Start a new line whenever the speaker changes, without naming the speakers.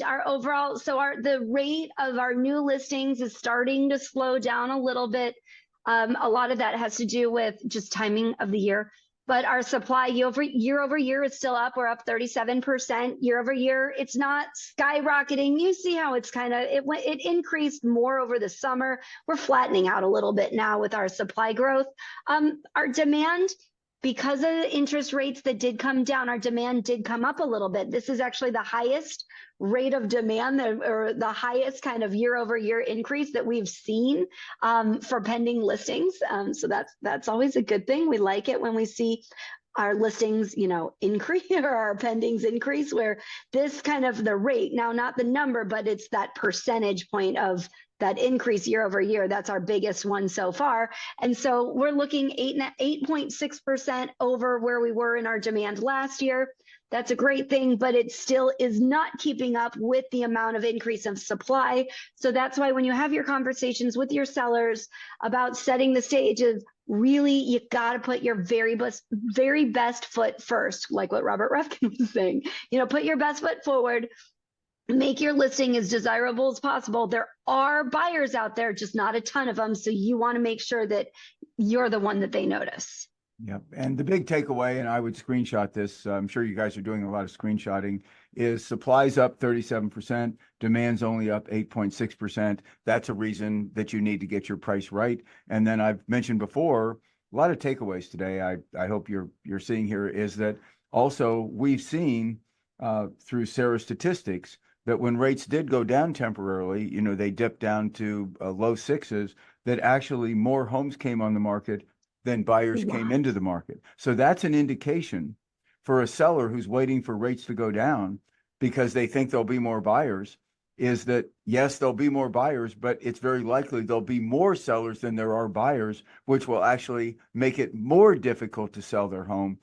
our overall, the rate of our new listings is starting to slow down a little bit. A lot of that has to do with just timing of the year. But our supply year over year is still up. We're up 37% year over year. It's not skyrocketing. You see how it's it increased more over the summer. We're flattening out a little bit now with our supply growth. Our demand, because of the interest rates that did come down, our demand did come up a little bit. This is actually the highest rate of demand or the highest kind of year over year increase that we've seen for pending listings. So that's always a good thing. We like it when we see our listings, increase or our pendings increase, where this kind of the rate, now not the number, but it's that percentage point of that increase year over year. That's our biggest one so far. And so we're looking 8.6% over where we were in our demand last year. That's a great thing, but it still is not keeping up with the amount of increase of supply. So that's why when you have your conversations with your sellers about setting the stages, really, you got to put your very best foot first, like what Robert Refkin was saying. Put your best foot forward. Make your listing as desirable as possible. There are buyers out there, just not a ton of them. So you want to make sure that you're the one that they notice.
Yep. And the big takeaway, and I would screenshot this, I'm sure you guys are doing a lot of screenshotting, is supply's up 37%, demand's only up 8.6%. That's a reason that you need to get your price right. And then I've mentioned before, a lot of takeaways today, I hope you're seeing here, is that also we've seen through Sarah's statistics that when rates did go down temporarily, they dipped down to low sixes, that actually more homes came on the market than buyers came into the market. So that's an indication for a seller who's waiting for rates to go down because they think there'll be more buyers, is that yes, there'll be more buyers, but it's very likely there'll be more sellers than there are buyers, which will actually make it more difficult to sell their home